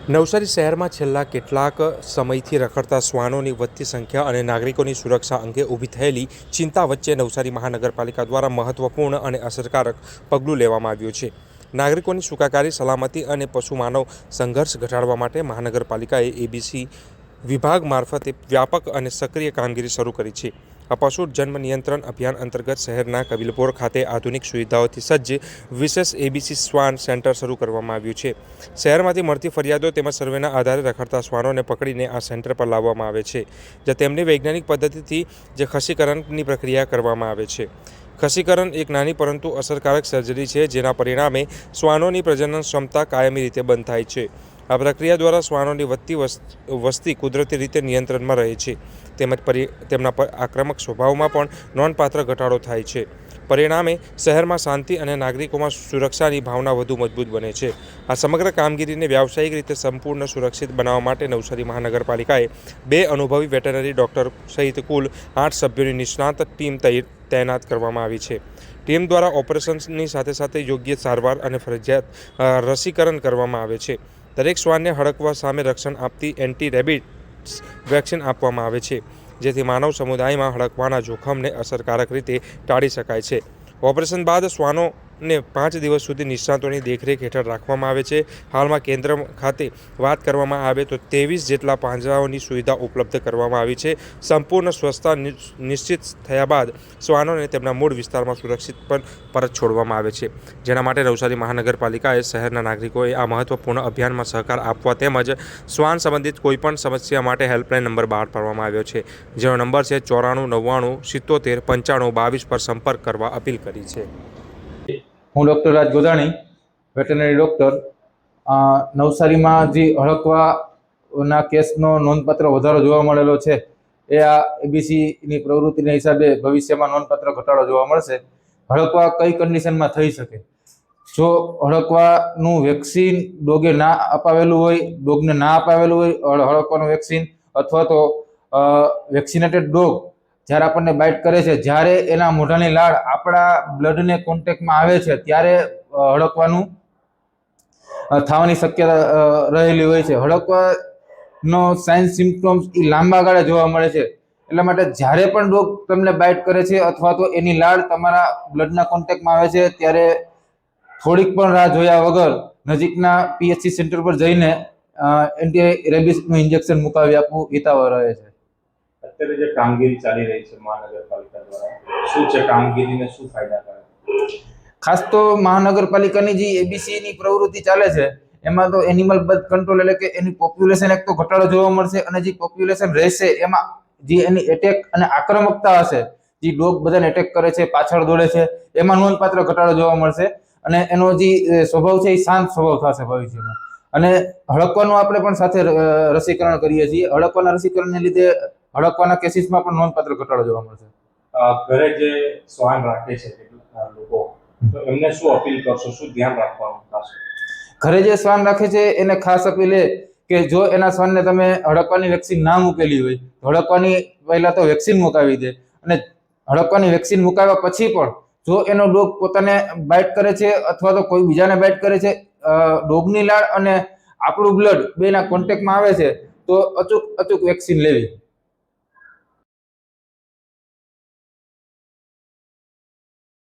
નવસારી શહેરમાં છેલ્લા કેટલાક સમયથી રખડતા શ્વાનોની વધતી સંખ્યા અને નાગરિકોની સુરક્ષા અંગે ઊભી થયેલી ચિંતા વચ્ચે નવસારી મહાનગરપાલિકા દ્વારા મહત્વપૂર્ણ અને અસરકારક પગલું લેવામાં આવ્યું છે. નાગરિકોની સુખાકારી, સલામતી અને પશુ માનવ સંઘર્ષ ઘટાડવા માટે મહાનગરપાલિકાએ એબીસી વિભાગ મારફતે વ્યાપક અને સક્રિય કામગીરી શરૂ કરી છે. આ પશુ જન્મ નિયંત્રણ અભિયાન અંતર્ગત શહેરના કબીલપોર ખાતે આધુનિક સુવિધાઓથી સજ્જ વિશેષ એબીસી શ્વાન સેન્ટર શરૂ કરવામાં આવ્યું છે. શહેરમાંથી મળતી ફરિયાદો તેમજ સર્વેના આધારે રખડતા શ્વાનોને પકડીને આ સેન્ટર પર લાવવામાં આવે છે, જ્યાં તેમની વૈજ્ઞાનિક પદ્ધતિથી જે ખસીકરણની પ્રક્રિયા કરવામાં આવે છે. ખસીકરણ એક નાની પરંતુ અસરકારક સર્જરી છે, જેના પરિણામે શ્વાનોની પ્રજનન ક્ષમતા કાયમી રીતે બંધ થાય છે. આ પ્રક્રિયા દ્વારા શ્વાનોની વધતી વસ્તી કુદરતી રીતે નિયંત્રણમાં રહે છે, તેમજ તેમના આક્રમક સ્વભાવમાં પણ નોંધપાત્ર ઘટાડો થાય છે. પરિણામે શહેરમાં શાંતિ અને નાગરિકોમાં સુરક્ષાની ભાવના વધુ મજબૂત બને છે. આ સમગ્ર કામગીરીને વ્યાવસાયિક રીતે સંપૂર્ણ સુરક્ષિત બનાવવા માટે નવસારી મહાનગરપાલિકાએ 2 અનુભવી વેટરનરી ડોક્ટર સહિત કુલ 8 સભ્યોની નિષ્ણાત ટીમ તૈનાત કરવામાં આવી છે. ટીમ દ્વારા ઓપરેશન્સની સાથે સાથે યોગ્ય સારવાર અને ફરજિયાત રસીકરણ કરવામાં આવે છે. દરેક શ્વાનને હડકવા સામે રક્ષણ આપતી એન્ટી રેબિટ્સ વેક્સિન આપવામાં આવે છે, જેથી માનવ સમુદાયમાં હડકવાના જોખમને અસરકારક રીતે ટાળી શકાય છે. ઓપરેશન બાદ શ્વાનોને 5 દિવસ સુધી નિષ્ણાતોની દેખરેખ હેઠળ રાખવામાં આવે છે. હાલમાં કેન્દ્ર ખાતે વાત કરવામાં આવે તો 23 જેટલા પાંજરાઓની સુવિધા ઉપલબ્ધ કરવામાં આવી છે. સંપૂર્ણ સ્વચ્છતા નિશ્ચિત થયા બાદ શ્વાનોને તેમના મૂળ વિસ્તારમાં સુરક્ષિત પણ પરત છોડવામાં આવે છે, જેના માટે નવસારી મહાનગરપાલિકાએ શહેરના નાગરિકોએ આ મહત્વપૂર્ણ અભિયાનમાં સહકાર આપવા તેમજ શ્વાન સંબંધિત કોઈપણ સમસ્યા માટે હેલ્પલાઇન નંબર બહાર પાડવામાં આવ્યો છે, જેનો નંબર છે 94 99 77 95 22 પર સંપર્ક કરવા અપીલ કરી છે. હું ડૉક્ટર રાજ ગોદાણી, વેટરનરી ડૉક્ટર. નવસારીમાં જે હડકવાના કેસનો નોંધપાત્ર વધારો જોવા મળેલો છે, એ આ એબીસીની પ્રવૃત્તિના હિસાબે ભવિષ્યમાં નોંધપાત્ર ઘટાડો જોવા મળશે. હડકવા કઈ કન્ડિશનમાં થઈ શકે? જો હડકવાનું વેક્સિન ડોગે ના અપાવેલું હોય, ડોગને ના અપાવેલું હોય હડકવાનું વેક્સિન, અથવા તો વેક્સિનેટેડ ડોગ જ્યારે આપણને બાઇટ કરે છે, જ્યારે એના મોઢાની લાળ આપણા બ્લડને કોન્ટેક્ટમાં આવે છે, ત્યારે હડકવાનું થવાની શક્યતા રહેલી હોય છે. હડકવાનો સાઇન સિમ્પટમ્સ એ લાંબા ગાળે જોવા મળે છે. એટલા માટે જ્યારે પણ ડોગ તમને બાઇટ કરે છે અથવા તો એની લાળ તમારા બ્લડના કોન્ટેક્ટમાં આવે છે, ત્યારે થોડીક પણ રાહ જોયા વગર નજીકના પીએચસી સેન્ટર પર જઈને એન્ટી રેબિસનું ઇન્જેક્શન મુકાવી આપવું હિતાવહ રહે છે. અત્યારે જે કામગીરી ચાલી રહી છે મહાનગરપાલિકા દ્વારા, શું છે કામગીરીને શું ફાયદા? ખાસ તો મહાનગરપાલિકાની જે એબીસીની પ્રવૃત્તિ ચાલે છે, એમાં તો એનિમલ બર્થ કંટ્રોલ એટલે કે એની પોપ્યુલેશન એક તો ઘટાડો જોવા મળશે, અને જે પોપ્યુલેશન રહેશે એમાં જે એની એટેક અને આક્રમકતા હશે, જે ડોગ બધાને એટેક કરે છે, પાછળ દોડે છે, એમાં નોંધપાત્ર ઘટાડો જોવા મળશે. અને એનો જે સ્વભાવ છે એ શાંત સ્વભાવ થશે ભવિષ્યમાં. અને હડકવાનું આપણે પણ સાથે રસીકરણ કરીએ છીએ. હડકવાના રસીકરણને લીધે હડકવાના કેસીસમાં પણ નોંધપાત્ર ઘટાડો જોવા મળશે. ઘરે જે શ્વાન રાખે છે લોકો, તો એમને શું અપીલ કરશો, શું ધ્યાન રાખવાનું થશે? ઘરે જે શ્વાન રાખે છે એને ખાસ અપીલ એ કે જો એના શ્વાનને તમે હડકવાની વેક્સિન ના મૂકેલી હોય, હડકવાની પહેલા તો વેક્સિન મુકાવી દે, અને હડકવાની વેક્સિન મુકાવ્યા પછી પણ જો એનો ડોગ પોતાને બાઇટ કરે છે અથવા તો કોઈ બીજાને બાઇટ કરે છે, ડોગની લાળ અને આપણું બ્લડ બેના કોન્ટેક્ટમાં આવે છે, તો અચૂક વેક્સિન લેવી.